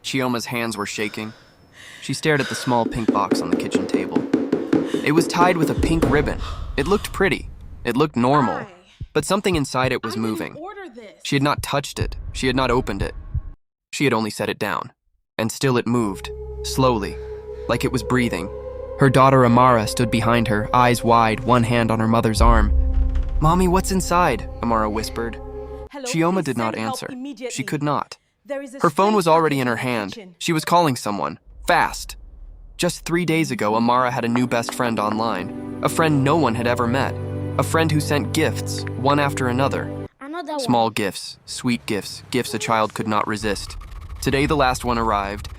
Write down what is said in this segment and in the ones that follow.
Chioma's hands were shaking. She stared at the small pink box on the kitchen table. It was tied with a pink ribbon. It looked pretty. It looked normal. But something inside it was moving. She had not touched it. She had not opened it. She had only set it down. And still it moved, slowly, like it was breathing. Her daughter Amara stood behind her, eyes wide, one hand on her mother's arm. "Mommy, what's inside?" Amara whispered. Chioma did not answer. She could not. Her phone was already in her hand. She was calling someone, fast. Just 3 days ago, Amara had a new best friend online. A friend no one had ever met. A friend who sent gifts, one after another. Small gifts, sweet gifts, gifts a child could not resist. Today the last one arrived,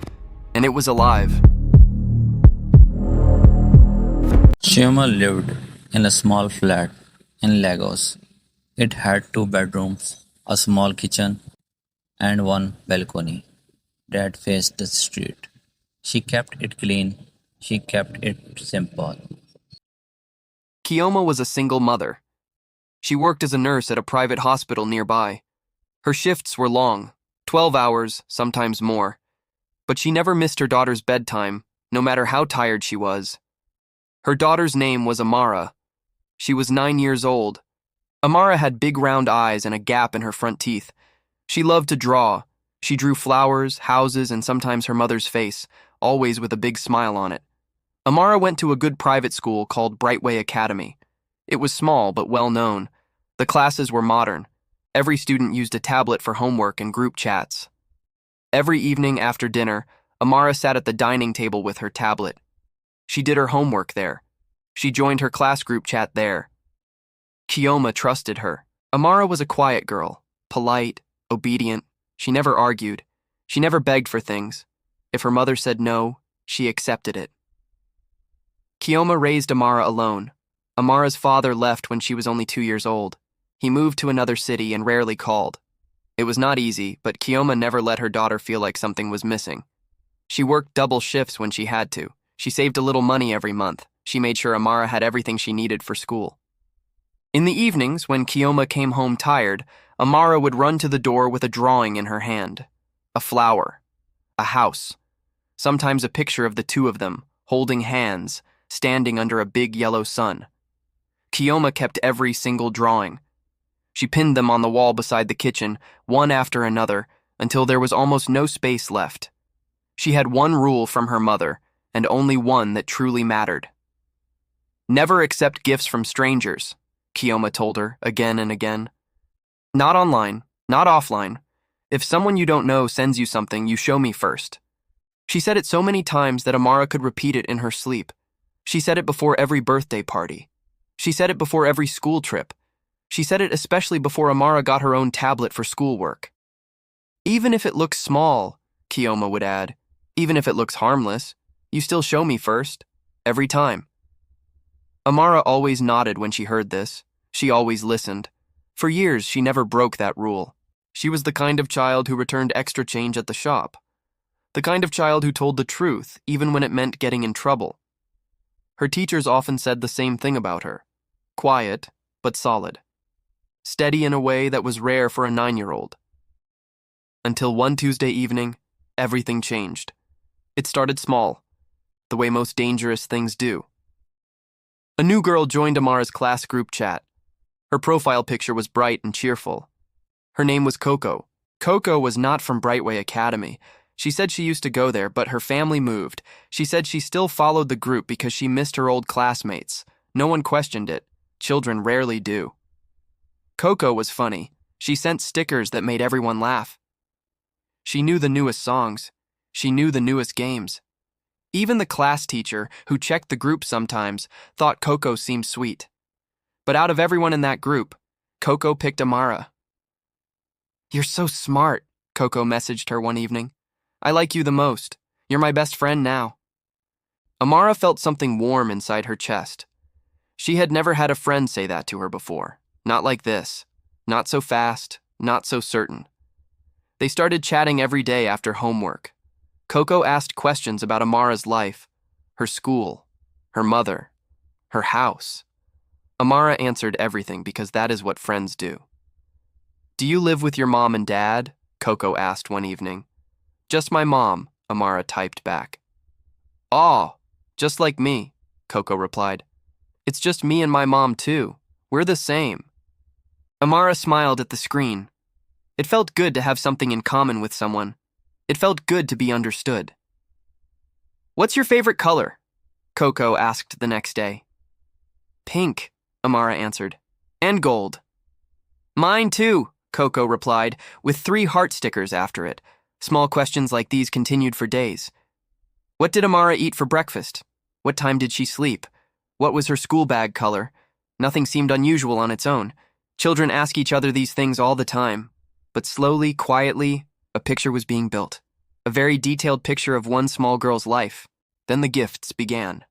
and it was alive. Chioma lived in a small flat in Lagos. It had 2 bedrooms, a small kitchen, and one balcony that faced the street. She kept it clean. She kept it simple. Chioma was a single mother. She worked as a nurse at a private hospital nearby. Her shifts were long, 12 hours, sometimes more. But she never missed her daughter's bedtime, no matter how tired she was. Her daughter's name was Amara. She was 9 years old. Amara had big round eyes and a gap in her front teeth. She loved to draw. She drew flowers, houses, and sometimes her mother's face, always with a big smile on it. Amara went to a good private school called Brightway Academy. It was small but well known. The classes were modern. Every student used a tablet for homework and group chats. Every evening after dinner, Amara sat at the dining table with her tablet. She did her homework there. She joined her class group chat there. Chioma trusted her. Amara was a quiet girl, polite, obedient. She never argued. She never begged for things. If her mother said no, she accepted it. Chioma raised Amara alone. Amara's father left when she was only 2 years old. He moved to another city and rarely called. It was not easy, but Chioma never let her daughter feel like something was missing. She worked double shifts when she had to. She saved a little money every month. She made sure Amara had everything she needed for school. In the evenings, when Chioma came home tired, Amara would run to the door with a drawing in her hand. A flower. A house. Sometimes a picture of the two of them, holding hands, standing under a big yellow sun. Chioma kept every single drawing. She pinned them on the wall beside the kitchen, one after another, until there was almost no space left. She had one rule from her mother, and only one that truly mattered. "Never accept gifts from strangers," Chioma told her again and again. "Not online, not offline. If someone you don't know sends you something, you show me first." She said it so many times that Amara could repeat it in her sleep. She said it before every birthday party. She said it before every school trip. She said it especially before Amara got her own tablet for schoolwork. "Even if it looks small," Chioma would add, "even if it looks harmless, you still show me first, every time." Amara always nodded when she heard this. She always listened. For years, she never broke that rule. She was the kind of child who returned extra change at the shop. The kind of child who told the truth, even when it meant getting in trouble. Her teachers often said the same thing about her. Quiet, but solid. Steady in a way that was rare for a 9-year-old. Until one Tuesday evening, everything changed. It started small, the way most dangerous things do. A new girl joined Amara's class group chat. Her profile picture was bright and cheerful. Her name was Coco. Coco was not from Brightway Academy. She said she used to go there, but her family moved. She said she still followed the group because she missed her old classmates. No one questioned it. Children rarely do. Coco was funny. She sent stickers that made everyone laugh. She knew the newest songs. She knew the newest games. Even the class teacher, who checked the group sometimes, thought Coco seemed sweet. But out of everyone in that group, Coco picked Amara. "You're so smart," Coco messaged her one evening. "I like you the most. You're my best friend now." Amara felt something warm inside her chest. She had never had a friend say that to her before. Not like this. Not so fast. Not so certain. They started chatting every day after homework. Coco asked questions about Amara's life, her school, her mother, her house. Amara answered everything because that is what friends do. "Do you live with your mom and dad?" Coco asked one evening. Just my mom, Amara typed back. "Aw, just like me," Coco replied. "It's just me and my mom too. We're the same." Amara smiled at the screen. It felt good to have something in common with someone. It felt good to be understood. "What's your favorite color?" Coco asked the next day. "Pink," Amara answered. "And gold." "Mine too," Coco replied, with 3 heart stickers after it. Small questions like these continued for days. What did Amara eat for breakfast? What time did she sleep? What was her school bag color? Nothing seemed unusual on its own. Children ask each other these things all the time. But slowly, quietly, a picture was being built. A very detailed picture of one small girl's life. Then the gifts began.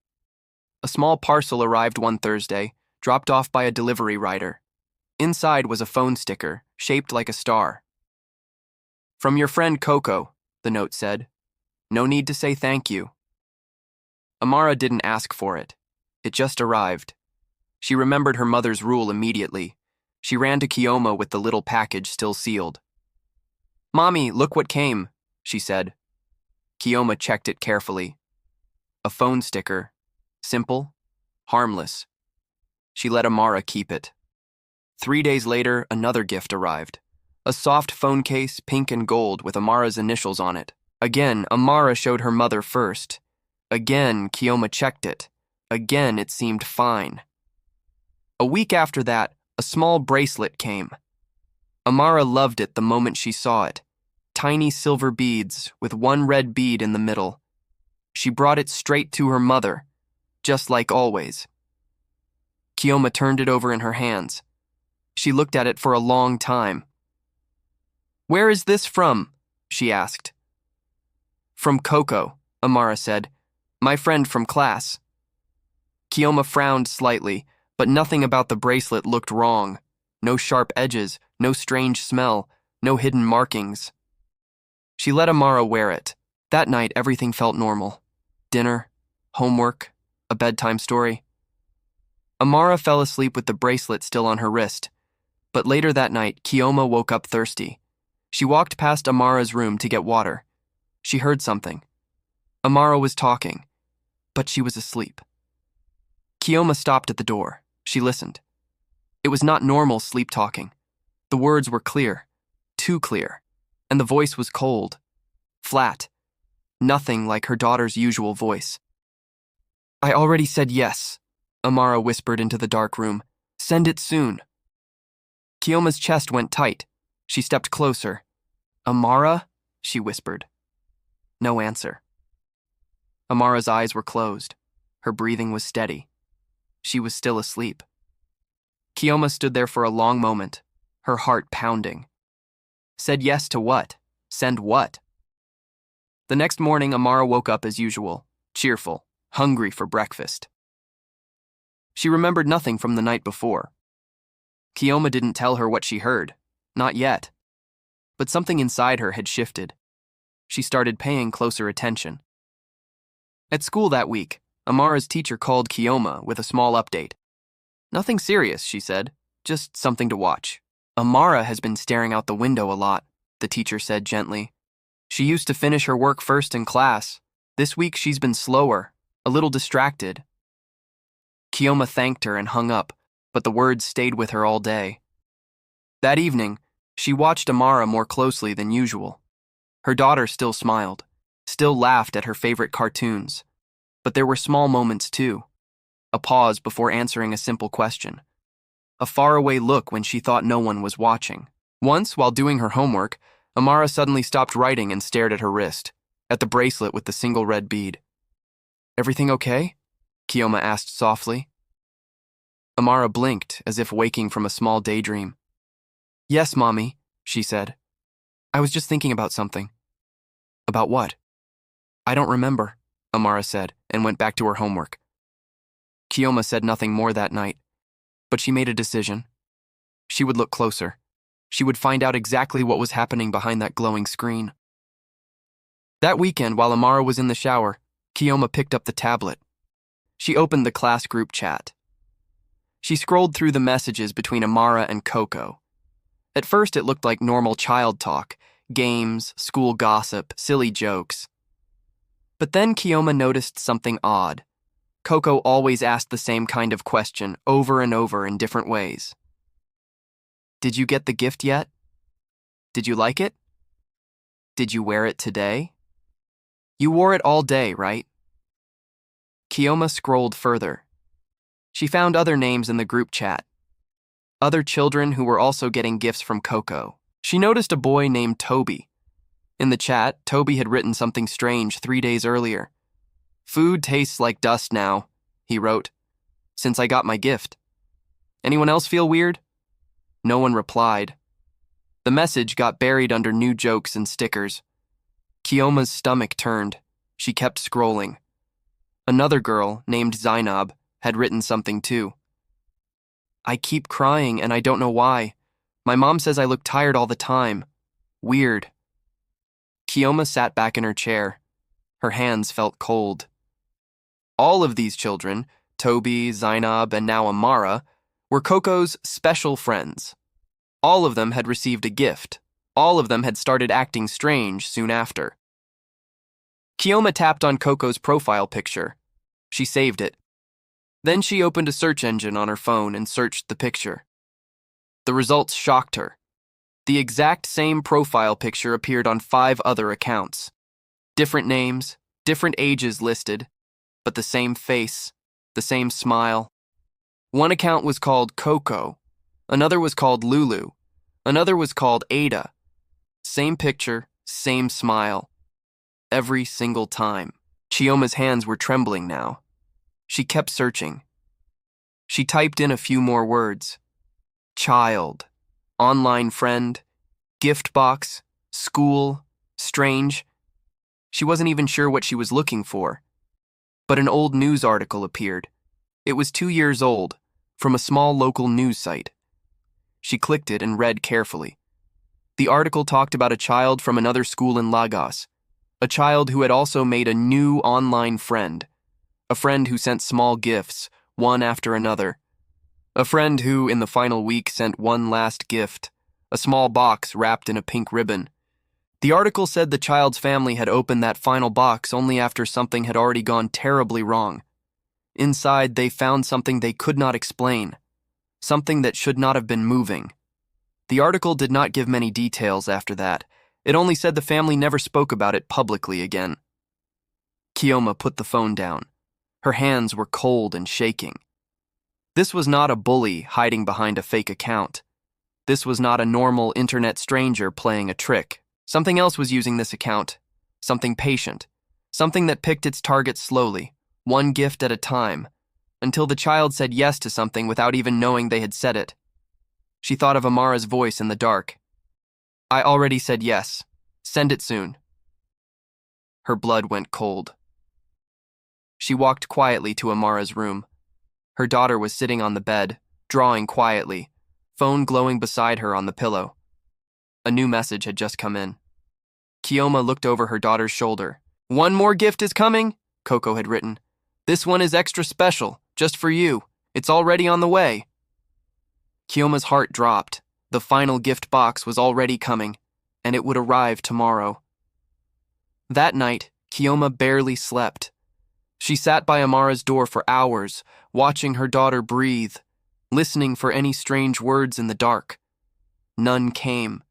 A small parcel arrived one Thursday, dropped off by a delivery rider. Inside was a phone sticker, shaped like a star. "From your friend Coco," the note said. "No need to say thank you." Amara didn't ask for it. It just arrived. She remembered her mother's rule immediately. She ran to Chioma with the little package still sealed. "Mommy, look what came," she said. Chioma checked it carefully. A phone sticker. Simple, harmless. She let Amara keep it. 3 days later, another gift arrived. A soft phone case, pink and gold, with Amara's initials on it. Again, Amara showed her mother first. Again, Chioma checked it. Again, it seemed fine. A week after that, a small bracelet came. Amara loved it the moment she saw it. Tiny silver beads, with 1 red bead in the middle. She brought it straight to her mother, just like always. Chioma turned it over in her hands. She looked at it for a long time. "Where is this from?" she asked. "From Coco," Amara said. "My friend from class." Chioma frowned slightly, but nothing about the bracelet looked wrong. No sharp edges, no strange smell, no hidden markings. She let Amara wear it. That night, everything felt normal. Dinner, homework, a bedtime story. Amara fell asleep with the bracelet still on her wrist. But later that night, Chioma woke up thirsty. She walked past Amara's room to get water. She heard something. Amara was talking, but she was asleep. Chioma stopped at the door. She listened. It was not normal sleep talking. The words were clear, too clear, and the voice was cold, flat, nothing like her daughter's usual voice. "I already said yes," Amara whispered into the dark room. "Send it soon." Chioma's chest went tight. She stepped closer. "Amara?" she whispered. No answer. Amara's eyes were closed. Her breathing was steady. She was still asleep. Chioma stood there for a long moment, her heart pounding. Said yes to what? Send what? The next morning, Amara woke up as usual, cheerful, hungry for breakfast. She remembered nothing from the night before. Chioma didn't tell her what she heard, not yet. But something inside her had shifted. She started paying closer attention. At school that week, Amara's teacher called Chioma with a small update. "Nothing serious," she said, "just something to watch." "Amara has been staring out the window a lot," the teacher said gently. "She used to finish her work first in class. This week she's been slower, a little distracted." Chioma thanked her and hung up, but the words stayed with her all day. That evening, she watched Amara more closely than usual. Her daughter still smiled, still laughed at her favorite cartoons. But there were small moments too. A pause before answering a simple question. A faraway look when she thought no one was watching. Once, while doing her homework, Amara suddenly stopped writing and stared at her wrist, at the bracelet with the single red bead. "Everything okay?" Chioma asked softly. Amara blinked, as if waking from a small daydream. "Yes, Mommy," she said. "I was just thinking about something." "About what?" "I don't remember," Amara said, and went back to her homework. Chioma said nothing more that night, but she made a decision. She would look closer. She would find out exactly what was happening behind that glowing screen. That weekend, while Amara was in the shower, Chioma picked up the tablet. She opened the class group chat. She scrolled through the messages between Amara and Coco. At first, it looked like normal child talk, games, school gossip, silly jokes. But then Chioma noticed something odd. Coco always asked the same kind of question over and over in different ways. Did you get the gift yet? Did you like it? Did you wear it today? You wore it all day, right? Chioma scrolled further. She found other names in the group chat. Other children who were also getting gifts from Coco. She noticed a boy named Toby. In the chat, Toby had written something strange 3 days earlier. Food tastes like dust now, he wrote, since I got my gift. Anyone else feel weird? No one replied. The message got buried under new jokes and stickers. Chioma's stomach turned. She kept scrolling. Another girl, named Zainab, had written something too. I keep crying and I don't know why. My mom says I look tired all the time. Weird. Chioma sat back in her chair. Her hands felt cold. All of these children, Toby, Zainab, and now Amara, were Coco's special friends. All of them had received a gift. All of them had started acting strange soon after. Chioma tapped on Coco's profile picture. She saved it. Then she opened a search engine on her phone and searched the picture. The results shocked her. The exact same profile picture appeared on 5 other accounts. Different names, different ages listed, but the same face, the same smile. One account was called Coco, another was called Lulu, another was called Ada. Same picture, same smile. Every single time. Chioma's hands were trembling now. She kept searching. She typed in a few more words. Child, online friend, gift box, school, strange. She wasn't even sure what she was looking for. But an old news article appeared. It was 2 years old, from a small local news site. She clicked it and read carefully. The article talked about a child from another school in Lagos, a child who had also made a new online friend, a friend who sent small gifts, one after another, a friend who, in the final week, sent one last gift, a small box wrapped in a pink ribbon. The article said the child's family had opened that final box only after something had already gone terribly wrong. Inside, they found something they could not explain, something that should not have been moving. The article did not give many details after that. It only said the family never spoke about it publicly again. Chioma put the phone down. Her hands were cold and shaking. This was not a bully hiding behind a fake account. This was not a normal internet stranger playing a trick. Something else was using this account. Something patient. Something that picked its target slowly, one gift at a time, until the child said yes to something without even knowing they had said it. She thought of Amara's voice in the dark. I already said yes. Send it soon. Her blood went cold. She walked quietly to Amara's room. Her daughter was sitting on the bed, drawing quietly, phone glowing beside her on the pillow. A new message had just come in. Chioma looked over her daughter's shoulder. One more gift is coming, Coco had written. This one is extra special, just for you. It's already on the way. Chioma's heart dropped. The final gift box was already coming, and it would arrive tomorrow. That night, Chioma barely slept. She sat by Amara's door for hours, watching her daughter breathe, listening for any strange words in the dark. None came,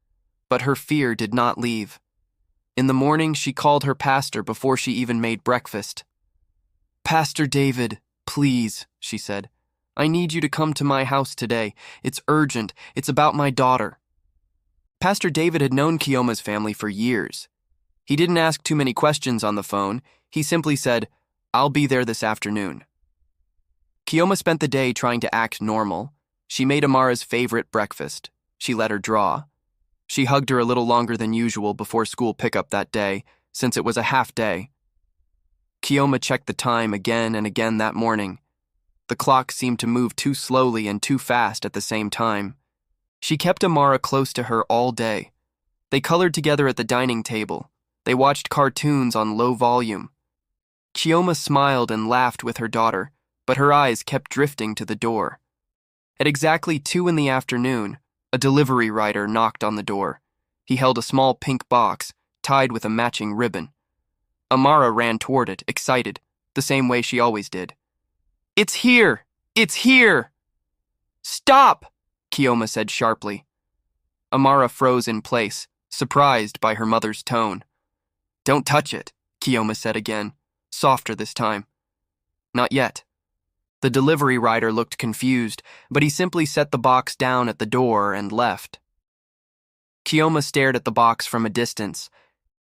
but her fear did not leave. In the morning, she called her pastor before she even made breakfast. Pastor David, please, she said. I need you to come to my house today. It's urgent. It's about my daughter. Pastor David had known Chioma's family for years. He didn't ask too many questions on the phone. He simply said, I'll be there this afternoon. Chioma spent the day trying to act normal. She made Amara's favorite breakfast. She let her draw. She hugged her a little longer than usual before school pickup that day, since it was a half day. Chioma checked the time again and again that morning. The clock seemed to move too slowly and too fast at the same time. She kept Amara close to her all day. They colored together at the dining table. They watched cartoons on low volume. Chioma smiled and laughed with her daughter, but her eyes kept drifting to the door. At exactly 2 in the afternoon, a delivery rider knocked on the door. He held a small pink box, tied with a matching ribbon. Amara ran toward it, excited, the same way she always did. "It's here! It's here!" "Stop!" Chioma said sharply. Amara froze in place, surprised by her mother's tone. "Don't touch it," Chioma said again, softer this time. "Not yet." The delivery rider looked confused, but he simply set the box down at the door and left. Chioma stared at the box from a distance.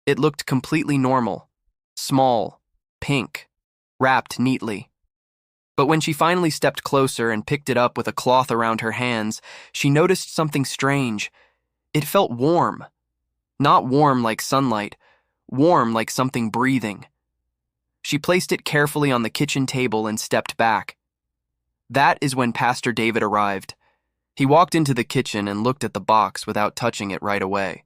It looked completely normal, small, pink, wrapped neatly. But when she finally stepped closer and picked it up with a cloth around her hands, she noticed something strange. It felt warm. Not warm like sunlight, warm like something breathing. She placed it carefully on the kitchen table and stepped back. That is when Pastor David arrived. He walked into the kitchen and looked at the box without touching it right away.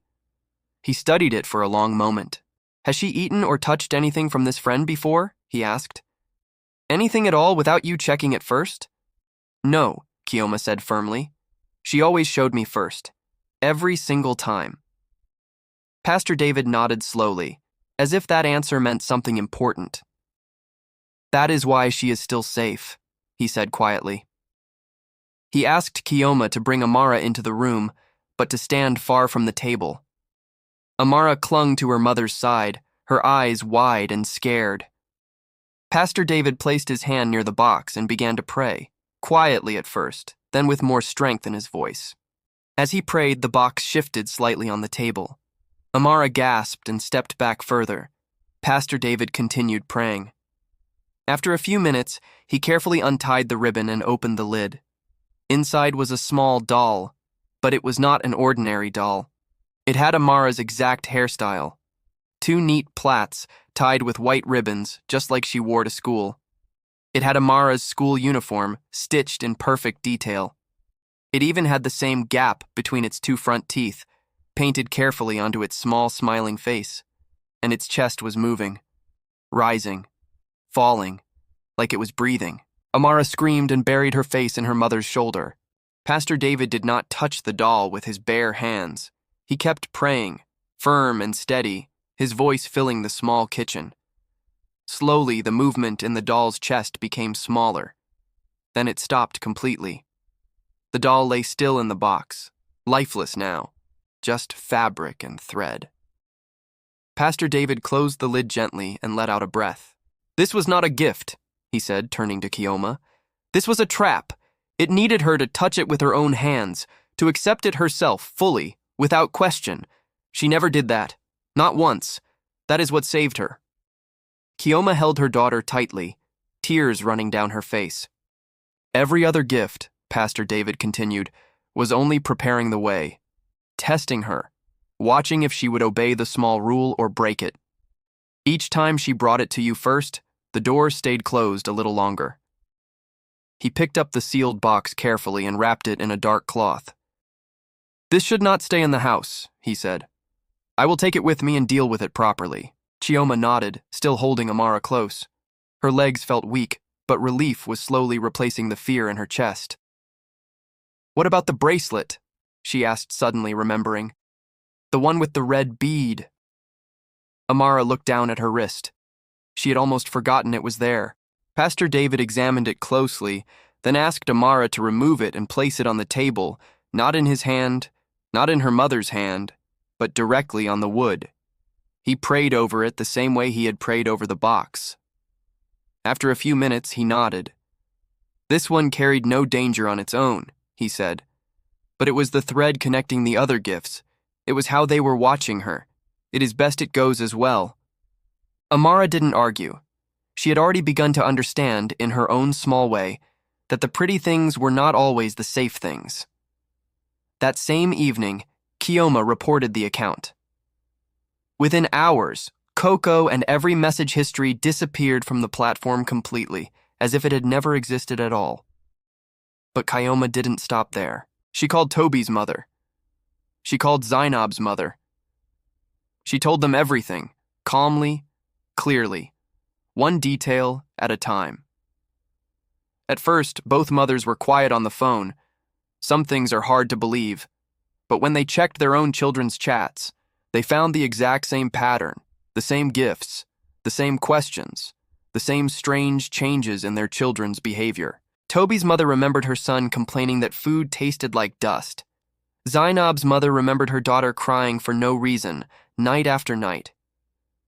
He studied it for a long moment. "Has she eaten or touched anything from this friend before?" he asked. "Anything at all without you checking it first?" "No," Chioma said firmly. "She always showed me first. Every single time." Pastor David nodded slowly, as if that answer meant something important. "That is why she is still safe," he said quietly. He asked Chioma to bring Amara into the room, but to stand far from the table. Amara clung to her mother's side, her eyes wide and scared. Pastor David placed his hand near the box and began to pray, quietly at first, then with more strength in his voice. As he prayed, the box shifted slightly on the table. Amara gasped and stepped back further. Pastor David continued praying. After a few minutes, he carefully untied the ribbon and opened the lid. Inside was a small doll, but it was not an ordinary doll. It had Amara's exact hairstyle. 2 neat plaits tied with white ribbons, just like she wore to school. It had Amara's school uniform, stitched in perfect detail. It even had the same gap between its 2 front teeth, painted carefully onto its small, smiling face, and its chest was moving, rising, falling, like it was breathing. Amara screamed and buried her face in her mother's shoulder. Pastor David did not touch the doll with his bare hands. He kept praying, firm and steady, his voice filling the small kitchen. Slowly, the movement in the doll's chest became smaller. Then it stopped completely. The doll lay still in the box, lifeless now, just fabric and thread. Pastor David closed the lid gently and let out a breath. "This was not a gift," he said, turning to Chioma. "This was a trap. It needed her to touch it with her own hands, to accept it herself fully, without question. She never did that. Not once. That is what saved her." Chioma held her daughter tightly, tears running down her face. "Every other gift," Pastor David continued, "was only preparing the way, testing her, watching if she would obey the small rule or break it. Each time she brought it to you first, the door stayed closed a little longer." He picked up the sealed box carefully and wrapped it in a dark cloth. "This should not stay in the house," he said. "I will take it with me and deal with it properly." Chioma nodded, still holding Amara close. Her legs felt weak, but relief was slowly replacing the fear in her chest. "What about the bracelet?" she asked, suddenly remembering. "The one with the red bead." Amara looked down at her wrist. She had almost forgotten it was there. Pastor David examined it closely, then asked Amara to remove it and place it on the table, not in his hand, not in her mother's hand, but directly on the wood. He prayed over it the same way he had prayed over the box. After a few minutes, he nodded. "This one carried no danger on its own," he said. "But it was the thread connecting the other gifts. It was how they were watching her. It is best it goes as well." Amara didn't argue. She had already begun to understand, in her own small way, that the pretty things were not always the safe things. That same evening, Chioma reported the account. Within hours, Coco and every message history disappeared from the platform completely, as if it had never existed at all. But Chioma didn't stop there. She called Toby's mother. She called Zainab's mother. She told them everything, calmly, clearly, one detail at a time. At first, both mothers were quiet on the phone. Some things are hard to believe. But when they checked their own children's chats, they found the exact same pattern, the same gifts, the same questions, the same strange changes in their children's behavior. Toby's mother remembered her son complaining that food tasted like dust. Zainab's mother remembered her daughter crying for no reason, night after night.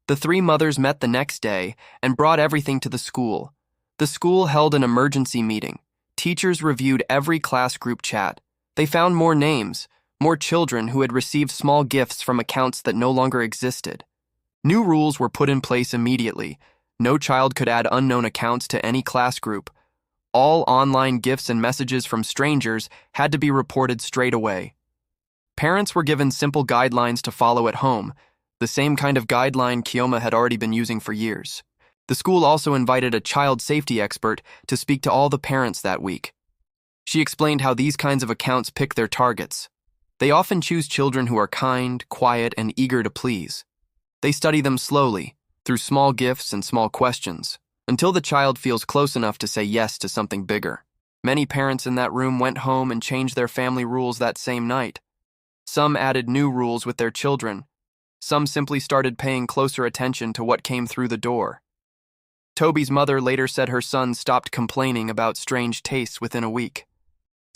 The three mothers met the next day and brought everything to the school. The school held an emergency meeting. Teachers reviewed every class group chat. They found more names, more children who had received small gifts from accounts that no longer existed. New rules were put in place immediately. No child could add unknown accounts to any class group. All online gifts and messages from strangers had to be reported straight away. Parents were given simple guidelines to follow at home, the same kind of guideline Chioma had already been using for years. The school also invited a child safety expert to speak to all the parents that week. She explained how these kinds of accounts pick their targets. They often choose children who are kind, quiet, and eager to please. They study them slowly, through small gifts and small questions, until the child feels close enough to say yes to something bigger. Many parents in that room went home and changed their family rules that same night. Some added new rules with their children. Some simply started paying closer attention to what came through the door. Toby's mother later said her son stopped complaining about strange tastes within a week.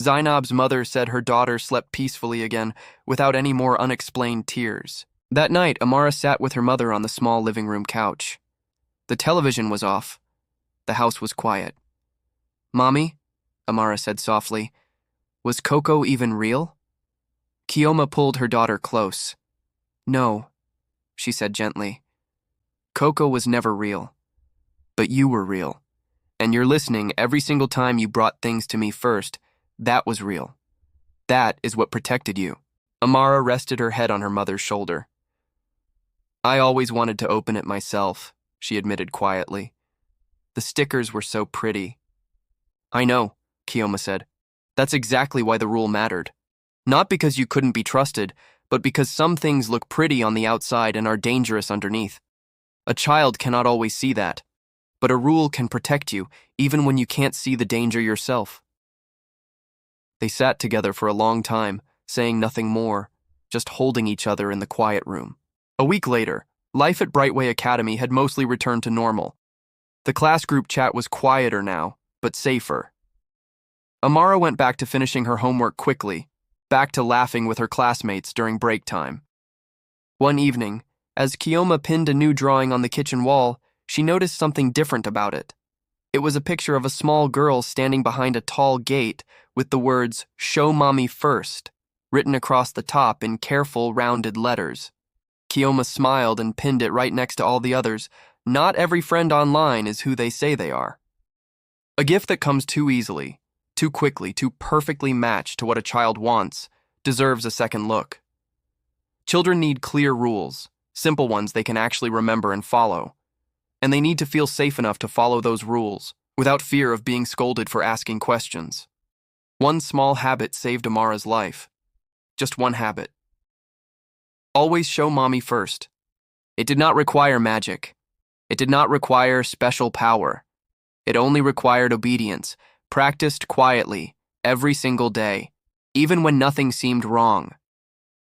Zainab's mother said her daughter slept peacefully again without any more unexplained tears. That night, Amara sat with her mother on the small living room couch. The television was off. The house was quiet. "Mommy," Amara said softly, "was Coco even real?" Chioma pulled her daughter close. "No," she said gently. "Coco was never real. But you were real. And you're listening every single time you brought things to me first. That was real. That is what protected you." Amara rested her head on her mother's shoulder. "I always wanted to open it myself," she admitted quietly. "The stickers were so pretty." "I know," Chioma said. "That's exactly why the rule mattered. Not because you couldn't be trusted, but because some things look pretty on the outside and are dangerous underneath. A child cannot always see that, but a rule can protect you even when you can't see the danger yourself." They sat together for a long time, saying nothing more, just holding each other in the quiet room. A week later, life at Brightway Academy had mostly returned to normal. The class group chat was quieter now, but safer. Amara went back to finishing her homework quickly, back to laughing with her classmates during break time. One evening, as Chioma pinned a new drawing on the kitchen wall, she noticed something different about it. It was a picture of a small girl standing behind a tall gate with the words, "Show Mommy First," written across the top in careful, rounded letters. Chioma smiled and pinned it right next to all the others. Not every friend online is who they say they are. A gift that comes too easily, too quickly, too perfectly matched to what a child wants, deserves a second look. Children need clear rules, simple ones they can actually remember and follow. And they need to feel safe enough to follow those rules, without fear of being scolded for asking questions. One small habit saved Amara's life. Just one habit. Always show Mommy first. It did not require magic. It did not require special power. It only required obedience, practiced quietly, every single day, even when nothing seemed wrong.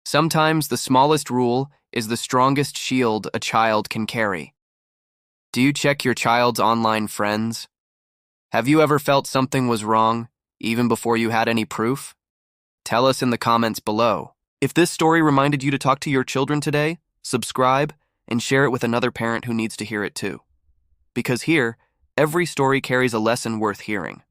Sometimes the smallest rule is the strongest shield a child can carry. Do you check your child's online friends? Have you ever felt something was wrong, even before you had any proof? Tell us in the comments below. If this story reminded you to talk to your children today, subscribe and share it with another parent who needs to hear it too. Because here, every story carries a lesson worth hearing.